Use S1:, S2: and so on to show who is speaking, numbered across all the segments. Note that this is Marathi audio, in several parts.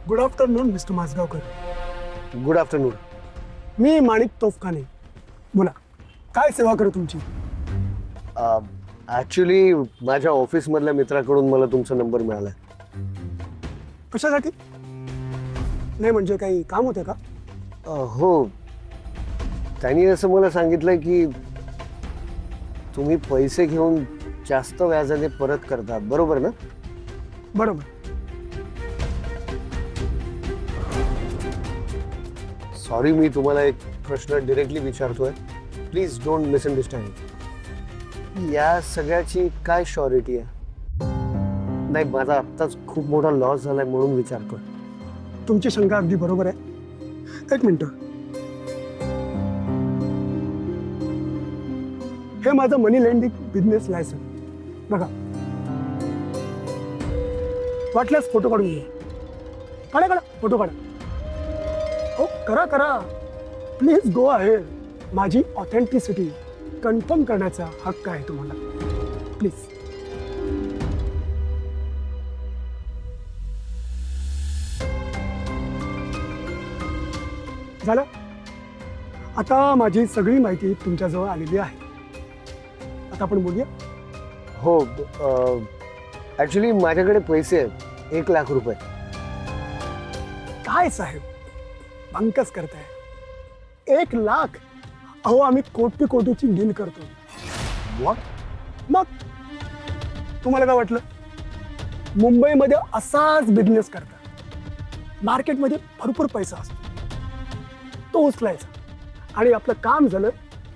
S1: Good afternoon mister Majgaonkar.
S2: Good afternoon.
S1: मी माणिक तोफखाने. बोला, काय सेवा करू तुमची?
S2: ॲक्च्युली माझ्या ऑफिसमधल्या मित्राकडून मला तुमचा नंबर मिळाला.
S1: कशासाठी? नाही म्हणजे काही काम होतं का?
S2: हो, त्यांनी असं मला सांगितलं की तुम्ही पैसे घेऊन जास्त व्याजाने परत करता, बरोबर ना?
S1: बरोबर.
S2: सॉरी, मी तुम्हाला एक प्रश्न डिरेक्टली विचारतोय. Please don't misunderstand. या सगळ्याची काय शॉरिटी आहे? नाही, माझा आत्ताच खूप मोठा लॉस झालाय म्हणून विचारतोय.
S1: तुमची शंका अगदी बरोबर आहे. एक मिनिट. हे माझं मनी लेंडिंग बिझनेस लायसन बघा. वाटल्यास फोटो काढून घ्या. काढा काढा, फोटो काढा. हो, करा करा. प्लीज गो आहे. माझी ऑथेंटिसिटी कन्फर्म करण्याचा हक्क आहे तुम्हाला. प्लीज. झालं? आता माझी सगळी माहिती तुमच्याजवळ आलेली आहे. आता आपण बोलूया.
S2: हो, ॲक्च्युली माझ्याकडे पैसे आहेत 1,00,000 रुपये.
S1: काय साहेब, बंकस करताय? 1,00,000? अहो, आम्ही कोटी कोटीची डील करतो.
S2: What?
S1: मग तुम्हाला काय वाटलं? मुंबईमध्ये असाच बिझनेस करतात. मार्केटमध्ये भरपूर पैसा असतो, तो उचलायचा आणि आपलं काम झालं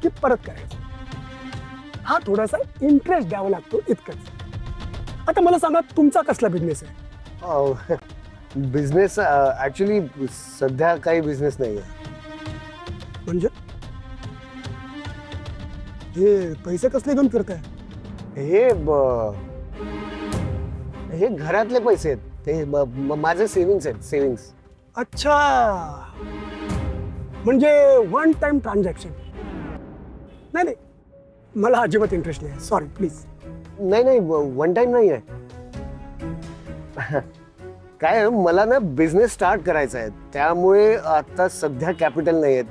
S1: की परत करायचं. हा थोडासा इंटरेस्ट द्यावा लागतो, इतकंच. आता मला सांगा, तुमचा कसला बिझनेस आहे?
S2: बिझनेस ॲक्च्युली सध्या काही बिझनेस नाही आहे.
S1: म्हणजे हे पैसे कसले घेऊन फिरताय?
S2: हे घरातले पैसे आहेत. ते माझे सेव्हिंग्स आहेत, सेव्हिंग्स.
S1: अच्छा, म्हणजे वन टाइम ट्रान्झॅक्शन. नाही नाही, मला अजिबात इंटरेस्ट नाही. Sorry, please.
S2: नाही नाही, वन टाइम नाही आहे. काय आहे, मला ना बिझनेस स्टार्ट करायचा आहे, त्यामुळे आता सध्या कॅपिटल नाही आहेत.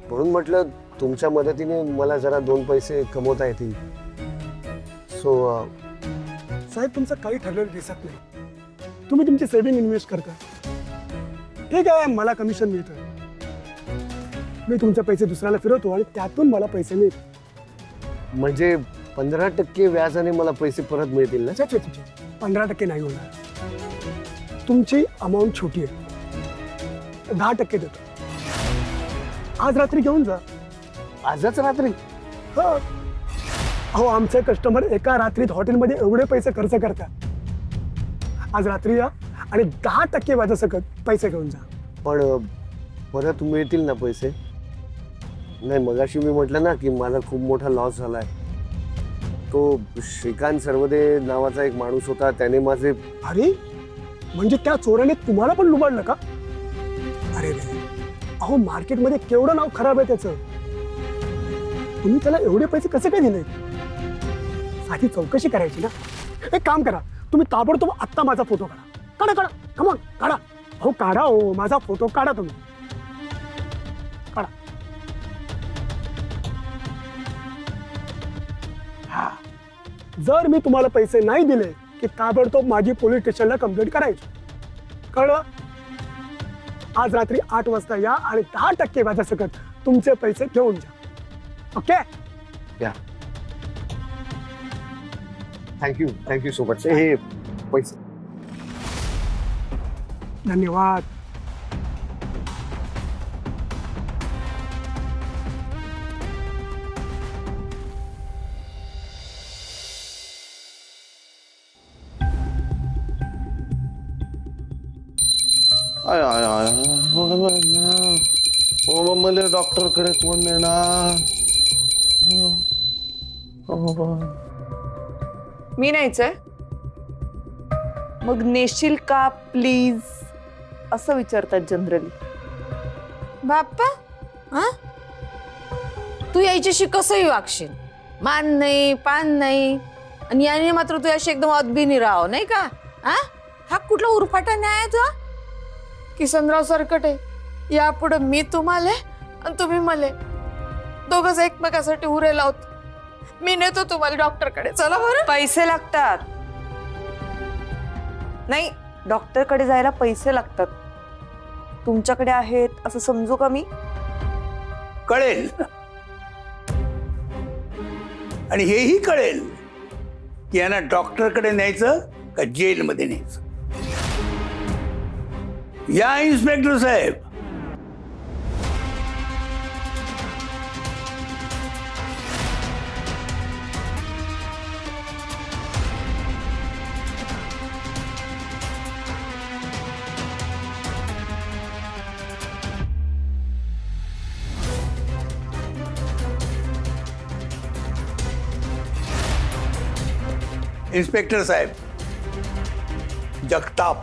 S2: म्हणून म्हटलं तुमच्या मदतीने मला जरा 2 पैसे कमवता येतील. सो
S1: साहेब, तुमचं काही ठरलेलं दिसत नाही. तुम्ही तुमची सेव्हिंग इन्व्हेस्ट करता. ठीक आहे, मला कमिशन मिळतं. मी तुमचे पैसे दुसऱ्याला फिरवतो आणि त्यातून मला पैसे मिळतात.
S2: म्हणजे 15% व्याजाने मला पैसे परत मिळतील ना?
S1: 15% नाही होणार. तुमची अमाऊंट छोटी आहे. 10% देतो. आज रात्री घेऊन जा.
S2: आजच रात्री?
S1: हो. अहो, आमचे कस्टमर एका रात्रीत हॉटेलमध्ये एवढे पैसे खर्च करतात. आज रात्री या आणि 10% व्याजासकट पैसे घेऊन जा.
S2: पण परत मिळतील ना पैसे? नाही, मगाशी मी म्हटलं ना की माझा खूप मोठा लॉस झालाय. तो श्रीकांत सर्वदे नावाचा एक माणूस होता, त्याने माझे.
S1: अरे, म्हणजे त्या चोराने तुम्हाला पण लुबाडलं का? अरे रे, अहो, मार्केटमध्ये केवढं नाव खराब आहे त्याचं. तुम्ही त्याला एवढे पैसे कसे काय दिले? साधी चौकशी करायची ना. एक काम करा, तुम्ही ताबडतोब आत्ता माझा फोटो काढा. काढा काढा, कमॉन काढा. हो काढा, हो माझा फोटो काढा तुम्ही. काढा. हा, जर मी तुम्हाला पैसे नाही दिले की ताबडतोब माझी पोलीस स्टेशनला कंप्लेंट करायची. कळलं? आज रात्री 8 वाजता या आणि 10% व्याजासकट तुमचे पैसे घेऊन जा. ओके?
S2: या. Thank you so much. हे पैसे.
S1: धन्यवाद.
S3: आय आय आय ओ, मला डॉक्टरकडे कोण नेणार?
S4: मी नाहीच. मग नेशील का प्लीज असं विचारतात जनरली.
S5: बाप्पा, हा, तू यायच्याशी कसंही वागशील. मान नाही, पान नाही, आणि याने मात्र तू अशी एकदम अदबिनी राह, नाही का? हा, हा कुठला उरफाटा न्याय आहे तुझा? किसनराव सरकटे यापुढे मी तुम्हाला आणि तुम्ही मले दोघच एकमेकासाठी उरे लावतो. मी नेतो तुम्हाला डॉक्टरकडे. चला बरं.
S4: पैसे लागतात. नाही, डॉक्टरकडे जायला पैसे लागतात. तुमच्याकडे आहेत असं समजू का मी?
S6: कळेल आणि हेही कळेल की यांना डॉक्टरकडे न्यायचं का जेलमध्ये न्यायचं. या इन्स्पेक्टर साहेब. इन्स्पेक्टर साहेब, जगताप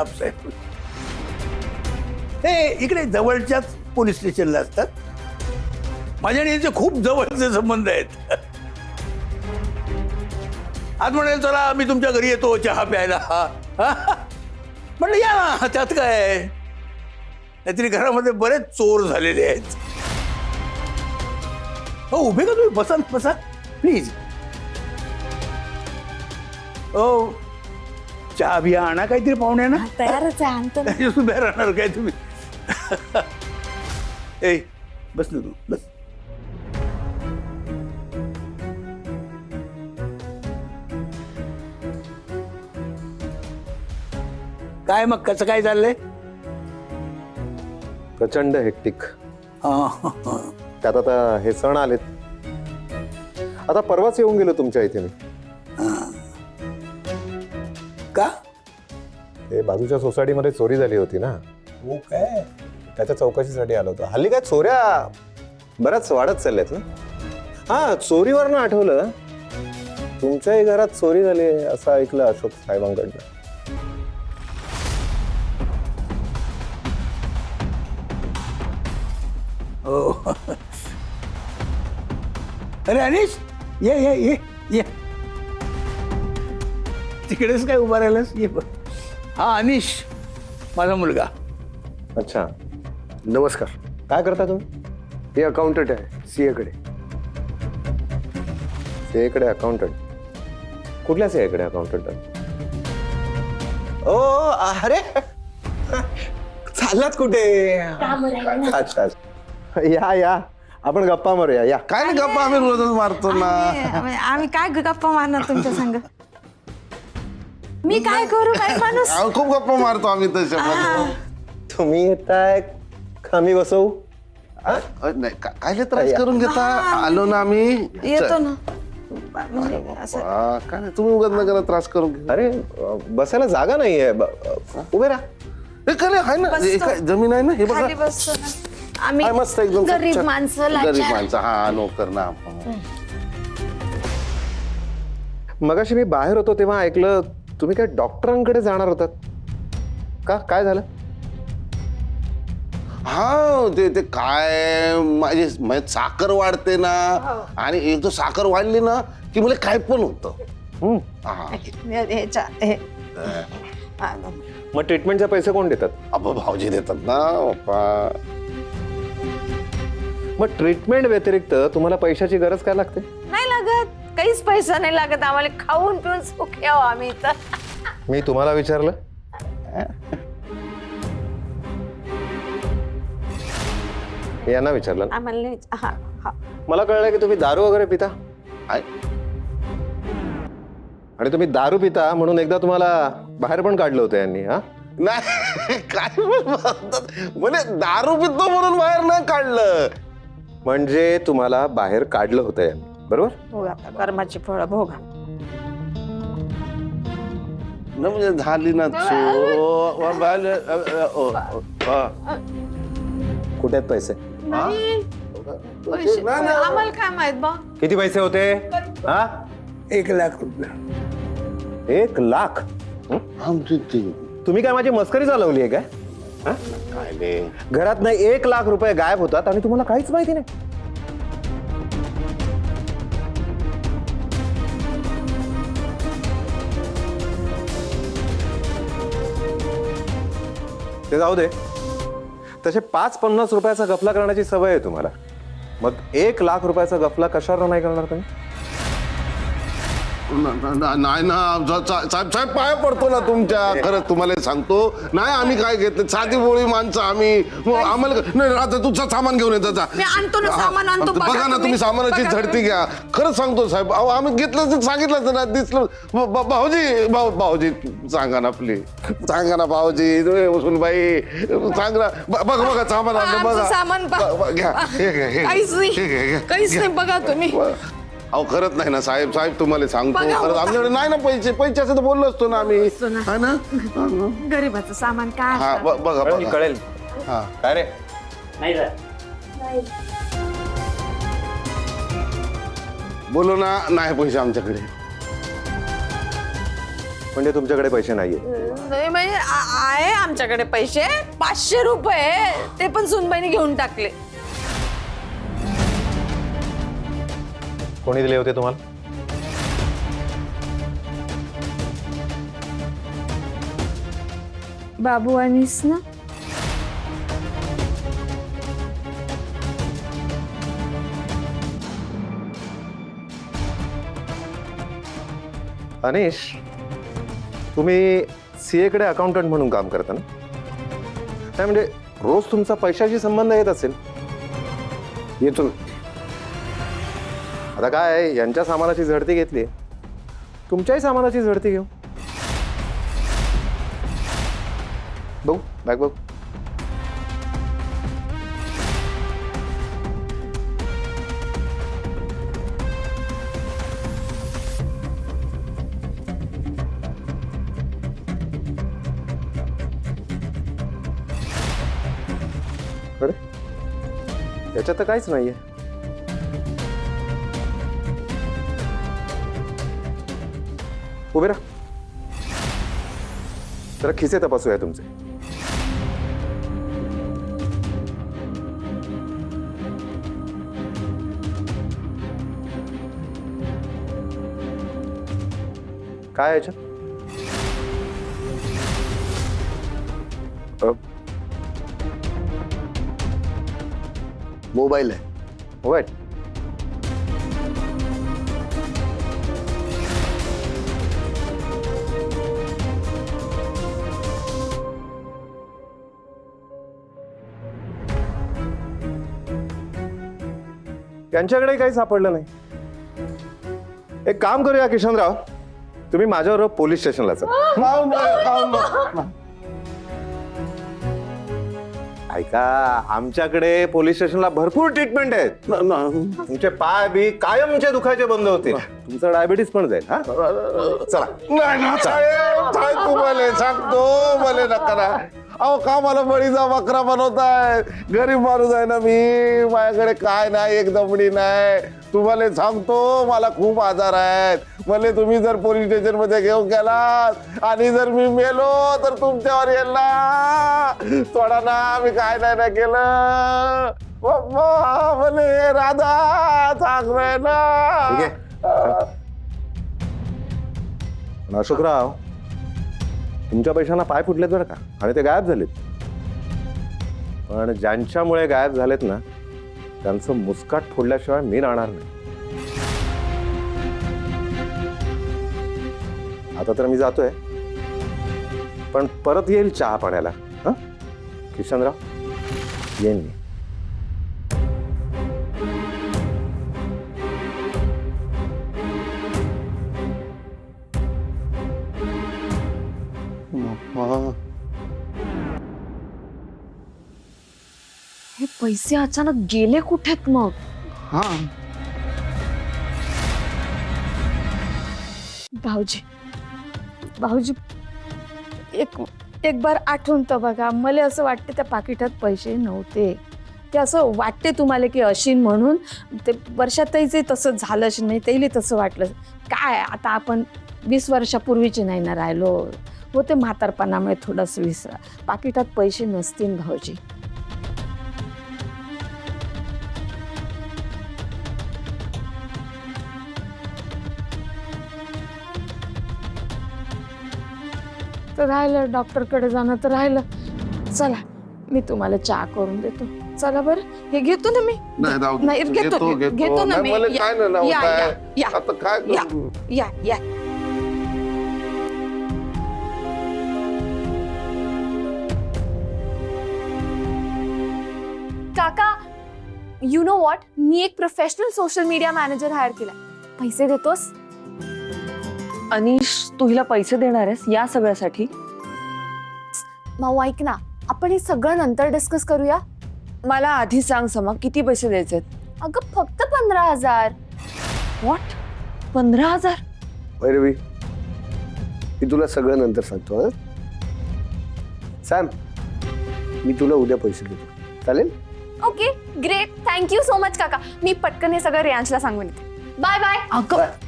S6: साहेब हे इकडे जवळच्याच पोलीस स्टेशनला असतात. माझ्या आणि यांचे खूप जवळचे संबंध आहेत. आज म्हणाल चला मी तुमच्या घरी येतो चहा प्यायला. म्हणलं या ना, त्यात काय. नाहीतरी घरामध्ये बरेच चोर झालेले आहेत. हो, उभे का तुम्ही? बसा बसा प्लीज. ओ चहा बिया आणा काहीतरी पाहुण्या ना.
S5: तयारच आहे, आणतो ना.
S6: उभ्या राहणार काय तुम्ही? ए बस ना तू बस. काय मग कसं काय चाललंय?
S2: प्रचंड हेक्टिक. त्यात आता हे सण आलेत. आता परवाच येऊन गेलो तुमच्या इथे मी.
S6: का?
S2: ते बाजूच्या सोसायटीमध्ये चोरी झाली होती ना,
S6: हो काय?
S2: त्याच्या चौकशीसाठी आलो होतो. हल्ली काय चोऱ्या बऱ्याच वाढत चालल्यात ना. हा, चोरीवरनं आठवलं, तुमच्याही घरात चोरी झाली असं ऐकलं अशोक साहेबांकडनं.
S6: हो. अरे अनिश, ये ये ये ये. तिकडेच काय उभा राहिलास? ये. हा अनिश, माझा मुलगा.
S2: अच्छा, नमस्कार. काय करता तुम्ही?
S7: हे अकाउंटंट आहे सीए कडे.
S2: सीए कडे अकाउंटंट? कुठल्या सीए कडे अकाउंटंट? ओ अरे, चाललात कुठे? अच्छा अच्छा, या या, आपण गप्पा मारूया. या.
S3: काय नाही गप्पा आम्ही रोजच मारतो ना.
S5: आम्ही काय गप्पा मारणार तुमच्या संग? मी काय करू? काय माणूस.
S3: आम्ही खूप गप्पा मारतो आम्ही तशा.
S2: तुम्ही येताय का मी बसवू?
S3: नाही काय त्रास करून घेता. आलो ना आम्ही.
S5: येतो ना.
S3: काय नाही, तुम्ही उगाच नका त्रास करून घ्या.
S2: अरे बसायला जागा नाहीये. उभे राहा.
S3: हे करे आहे ना, हे काय जमीन आहे ना. हे बघा.
S5: खाली बसतो ना. आम्ही
S3: हा, मस्त एकदम
S5: गरीब
S3: स्वच्छ.
S5: माणसं,
S3: गरीब
S5: लाचार.
S3: माणसं. हा नोकर ना आपण.
S2: मगाशी मी बाहेर होतो तेव्हा ऐकलं तुम्ही काय डॉक्टरांकडे जाणार होतात का? काय झालं?
S3: हा ते काय माझी साखर वाढते ना, आणि एक तर साखर वाढली ना की मला काय पण होतं.
S2: मग ट्रीटमेंटचे पैसे कोण देतात?
S3: अब्बा भाऊजी देतात ना पप्पा.
S2: मग ट्रीटमेंट व्यतिरिक्त तुम्हाला पैशाची गरज काय लागते?
S5: नाही लागत, काहीच पैसा नाही लागत आम्हाला. खाऊन पिऊन सुख यावं आम्ही तर.
S2: मी तुम्हाला विचारलं? यांना विचारलं ना?
S5: आम्हाला नाही हा हा.
S2: मला कळलं की तुम्ही दारू वगैरे पिता.
S3: आहे.
S2: आणि तुम्ही दारू पिता म्हणून एकदा तुम्हाला बाहेर पण काढलं होतं यांनी. हा,
S3: नाही काय बोलतात, म्हणजे दारू पितो म्हणून बाहेर नाही काढलं.
S2: म्हणजे तुम्हाला बाहेर काढलं होतं यांनी, बरोबर?
S5: भोगा आता कर्माची फळं भोगा.
S3: न म्हणजे झाली ना
S2: कुठे आहेत पैसे?
S5: पैसे आम्हाला काय माहित बा.
S2: किती पैसे होते? हा,
S6: 1,00,000 रुपये.
S2: 1,00,000? तुम्ही काय माझी मस्करी चालवली आहे काय?
S3: काय नाही.
S2: घरात नाही 1,00,000 रुपये गायब होतात आणि तुम्हाला काहीच माहिती नाही.
S8: ते जाऊ दे. तसे 5-50 रुपयाचा गफला करण्याची सवय आहे तुम्हाला. मग 1 लाख रुपयाचा गफला कशावर नाही करणार तुम्ही?
S3: नाही ना साहेब साहेब पाया पडतो ना तुमच्या. खरंच तुम्हाला सांगतो नाही आम्ही काय घेतलं साधी बोळी माणसं आम्ही. आम्हाला नाही राहतं तुझं सामान घेऊन येतं जा.
S5: मी आणतो ना, सामान आणतो. बघा
S3: बघा ना तुम्ही सामानाची
S5: बघा
S3: झडती घ्या. खरंच सांगतो साहेब अहो आम्ही घेतलं सांगितलं ना दिसलं. भाऊजी भाऊजी सांगा ना प्लीज सांगा ना भाऊजी सुनबाई सांग ना. बघा बघा सामान आणलं
S5: आमचं
S3: बघा.
S5: सामान
S3: घ्या हे घ्या, हे घ्या.
S5: काहीच
S3: हे घ्या,
S5: नाही
S3: घ्या.
S5: काहीच नाही. बघा तुम्ही
S3: अहो खरंच नाही ना साहेब साहेब तुम्हाला सांगतो
S5: बघा,
S3: खरंच आमच्याकडे नाही ना पैसे असं तर बोललो असतो ना आम्ही.
S5: ना.
S3: हा ना
S5: गरीबाचं सामान काय
S3: हा
S5: असतं?
S3: बघा
S8: कळेल
S3: बघा
S8: कळेल.
S3: हा
S8: काय रे?
S3: बोलो ना नाही पैसे आमच्याकडे.
S8: म्हणजे तुमच्याकडे पैसे नाहीये?
S5: नाही म्हणजे आहे आमच्याकडे पैसे 500 रुपये. ते पण सुनबाईने घेऊन टाकले.
S8: कोणी दिले होते तुम्हाला?
S5: बाबू आणीस ना.
S8: अनिश, तुम्ही सीए कडे अकाउंटंट म्हणून काम करता ना? काय म्हणजे रोज तुमचा पैशाशी संबंध येत असेल?
S2: येतो ना.
S8: आता काय यांच्या सामानाची झडती घेतली, तुमच्याही सामानाची झडती घेऊ. बघू बॅग बघू. अरे याच्यात तर काहीच नाहीये. उभे राहा, जरा खिसे तपासूया तुमचे. काय आहे याच्यात?
S2: मोबाईल आहे.
S8: मोबाईल? त्यांच्याकडे काही सापडलं नाही. एक काम करूया किशनराव, तुम्ही माझ्याबरोबर पोलीस स्टेशनला चला. ऐका, आमच्याकडे पोलीस स्टेशनला भरपूर ट्रीटमेंट आहेत. तुमचे पाय बी कायमचे दुखायचे बंद होतील. तुमचं डायबिटीस पण जाईल. हा चला.
S3: नाही ना साहेब साहेब तुम्हाला सांगतो मला नका ना. अहो का मला बळीचा बकरा बनवताय. गरीब माणूस आहे ना मी. माझ्याकडे काय नाही एक दमडी नाही. तुम्हाला सांगतो मला खूप आजार आहेत. मला तुम्ही जर पोलीस स्टेशन मध्ये घेऊन गेलात आणि जर मी मेलो तर तुमच्यावर येईल ना. थोडा ना मी काय नाही ना केलं. बाप्पा मला राधा चांगलंय ना.
S8: अशोकराव, तुमच्या पैशांना पाय फुटलेत बरं का, आणि ते गायब झालेत. पण ज्यांच्यामुळे गायब झालेत ना, त्यांचं मुस्काट फोडल्याशिवाय मी राहणार नाही. आता तर मी जातोय, पण परत येईल चहा पाण्याला. हा किशनराव, येईन मी.
S5: हे पैसे अचानक गेले कुठेत मग?
S2: हा
S5: भाऊजी भाऊजी एक बार आठवून तर बघा. मला असं वाटते त्या पाकिटात पैसे नव्हते. ते असं वाटते तुम्हाला की अशीन म्हणून. ते वर्षातही जे तसं झालं असेल, नाही त्याला तसं वाटलं. काय आता आपण 20 वर्षापूर्वीचे नाही ना राहिलो. होते म्हातारपणामुळे थोडंसं विसरा. पाकिटात पैसे नसतील भाऊजी. तर राहिलं डॉक्टरकडे जाणं तर राहिलं. चला मी तुम्हाला चहा करून देतो. चला बरं, हे घेतो ना मी.
S3: नाही राहू दे.
S5: नाही, घेतो ना
S3: नाही,
S5: मी.
S3: मला
S5: या,
S3: काय नाही लावत
S5: या,
S3: आहे.
S5: या,
S3: आता काय
S5: या.
S3: करू?
S5: या.
S9: काका, यू नो व्हॉट, मी एक professional social media manager hire केलाय. पैसे देतोस?
S4: अनिश, तू हिला पैसे देणार आहेस या सगळ्यासाठी?
S9: माऊ ऐक ना, आपण हे सगळं नंतर डिस्कस करूया.
S4: मला आधी सांग समा, किती पैसे द्यायचे?
S9: अगं फक्त 15,000.
S4: व्हॉट? 15,000?
S2: भैरवी, मी तुला सगळं नंतर सांगतो. हं? सॅम, मी तुला उद्या पैसे देतो, चालेल?
S9: Okay great, thank you so much काका. मी पटकन हे सगळं रियांशला सांगून येते. Bye bye.
S5: अगं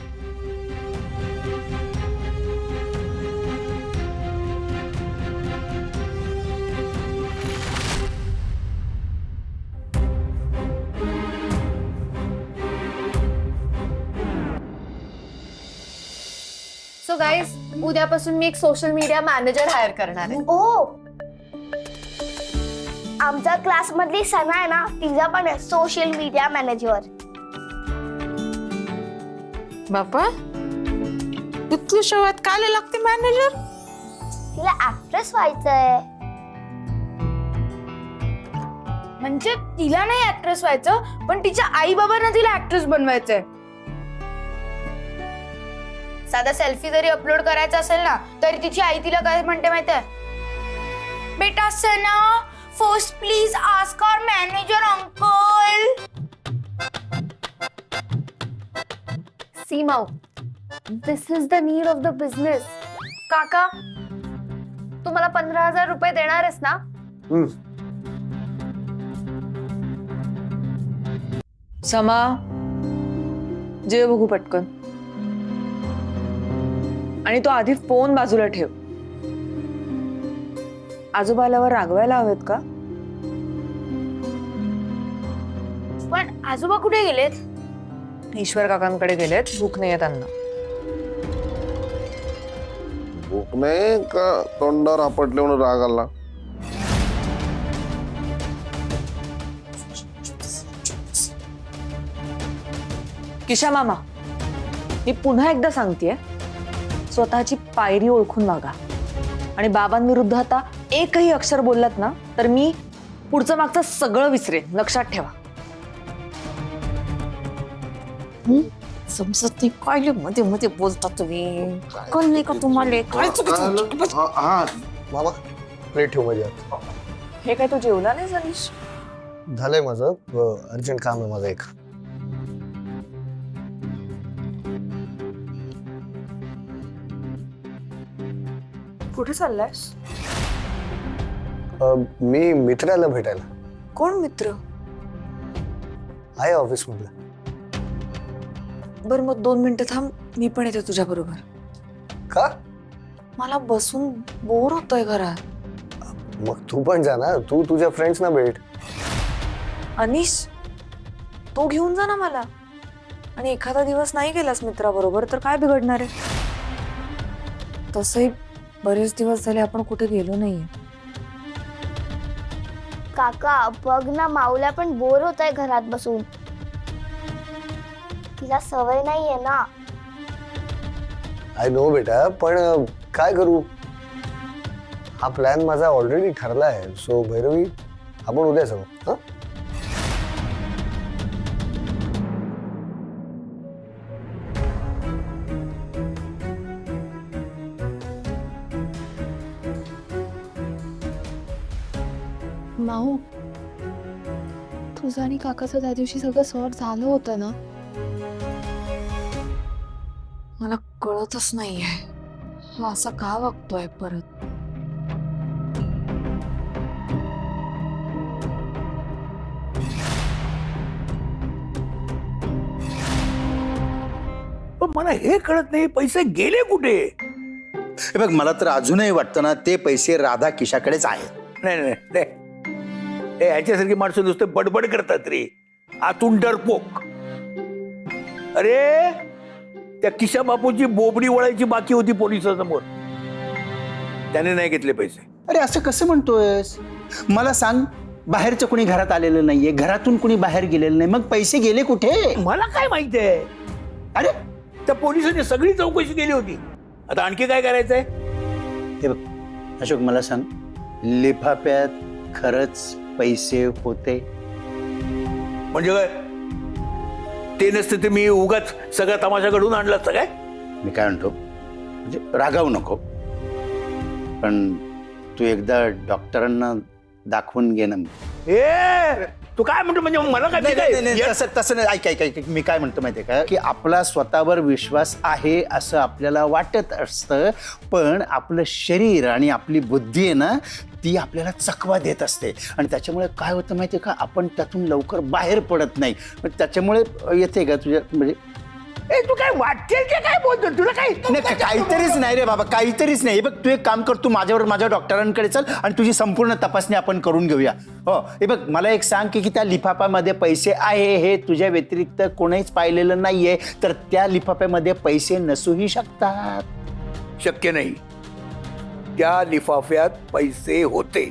S9: सो गाईज, उद्यापासून मी एक सोशल मीडिया मॅनेजर हायर करणार आहे.
S10: ओ, आमच्या क्लास मधली सना आहे ना, तिचा पण आहे सोशल मीडिया मॅनेजर.
S5: बापा, इतक्या शेवट काय लागते मॅनेजर?
S10: तिला ऍक्ट्रेस व्हायचंय.
S9: म्हणजे तिला नाही ऍक्ट्रेस व्हायचं, पण तिच्या आई बाबांना तिला ऍक्ट्रेस बनवायचंय. साधा सेल्फी जरी अपलोड करायचा असेल ना, तरी तिची आई तिला काय म्हणते माहितीये? बेटा Sana, first please ask our manager uncle.
S10: See Mau, this is the need of the business. काका, तू मला 15,000 रुपये देणार आहेस ना?
S4: समा, जे बघू पटकन. आणि तो आधी फोन बाजूला ठेव. आजोबा आल्यावर रागवायला हवेत का?
S9: पण आजोबा कुठे गेलेत?
S4: ईश्वर काकांकडे गेलेत, भूक नाहीये त्यांना.
S3: भूक नाही का तोंडावर आपटले म्हणून राग आला?
S4: किशा मामा, मी पुन्हा एकदा सांगतेय, स्वतःची पायरी ओळखून वागा. आणि बाबांविरुद्ध आता एकही अक्षर बोललात ना, तर मी पुढचं मागचं सगळं विसरेन, लक्षात ठेवा.
S5: समजत नाही काय मध्ये मध्ये बोलता तुम्ही. कळ नाही का तुम्हाला? काय चुकीचं?
S2: हा मामा, प्लेट ठेव माझ्या हात.
S4: हे काय तू जेवला नाही अनिश?
S2: झालंय माझं, अर्जंट काम आहे माझं एक.
S4: कुठे चाललायस?
S2: मी मित्राला भेटायला.
S4: कोण मित्र?
S2: आहे ऑफिस मधला.
S4: बर मग 2 मिनिटं थांब, मी पण येते तुझ्या बरोबर.
S2: का?
S4: मला बसून बोर होतोय घरात.
S2: मग तू पण जा ना, तू तुझ्या फ्रेंड्सना भेट.
S4: अनिश, तो घेऊन जा ना मला. आणि एखादा दिवस नाही गेलास मित्राबरोबर तर काय बिघडणार आहे? तसंही बरेच दिवस झाले आपण कुठे गेलो नाहीये.
S10: काका बघ ना, माऊला पण बोर होत आहे घरात बसून. तिला सवय नाहीये ना.
S2: आय नो बेटा, पण काय करू? हा प्लॅन माझा ऑलरेडी ठरला आहे. सो भैरवी, आपण उद्या जाऊ. हा,
S9: माऊ, तुझं आणि काकाचं त्या दिवशी सगळं सॉर्ट झालं होतं ना?
S5: मला कळतच नाहीये हा असा का वागतोय परत.
S6: पण मला हे कळत नाही, पैसे गेले कुठे?
S11: हे बघ, मला तर अजूनही वाटतं ना, ते पैसे राधा किशाकडेच आहेत.
S6: नाही नाही नाही, हे ह्याच्यासारखी माणसं नुसते बडबड करतात रे, आतून डरपोक. अरे त्या किशा बापूची बोबडी वळायची बाकी होती पोलिसांसमोर, त्याने नाही घेतले पैसे.
S11: अरे असं कसं म्हणतोयस? मला सांग, बाहेरचं कुणी घरात आलेलं नाहीये, घरातून कुणी बाहेर गेलेलं नाही, मग पैसे गेले कुठे?
S6: मला काय माहिती आहे?
S11: अरे
S6: त्या पोलिसांनी सगळी चौकशी केली होती. आता आणखी काय करायचंय?
S11: हे बघ अशोक, मला सांग, लिफाफ्यात खरंच पैसे होते?
S6: म्हणजे काय, ते नसते ते मी उगाच सगळा तमाशा घडून आणला असता काय?
S11: मी काय म्हणतो, म्हणजे रागावू नको, पण तू एकदा डॉक्टरांना दाखवून घे ना.
S6: ए तू काय म्हणतो? म्हणजे मला काय
S11: तसं नाही. ऐक, मी काय म्हणतो माहितीये का, की आपला स्वतःवर विश्वास आहे असं आपल्याला वाटत असतं, पण आपलं शरीर आणि आपली बुद्धी आहे ना, ती आपल्याला चकवा देत असते, आणि त्याच्यामुळे काय होतं माहितीये का, आपण त्यातून लवकर बाहेर पडत नाही. पण त्याच्यामुळे येते का तुझ्या, म्हणजे
S6: ए तू काय वाटेल ते काय बोलतो? तुला काय
S11: नाही, काहीतरीच नाही रे बाबा, काहीतरीच नाही. हे बघ, तू एक काम कर, तू माझ्या डॉक्टरांकडे चल आणि तुझी संपूर्ण तपासणी आपण करून घेऊया. हो, हे बघ, मला एक सांग की त्या लिफाफ्यामध्ये पैसे आहे हे तुझ्या व्यतिरिक्त कोणीच पाहिलेलं नाहीये, तर त्या लिफाफ्यामध्ये पैसे नसूही शकतात.
S6: शक्य नाही. त्या लिफाफ्यात पैसे होते.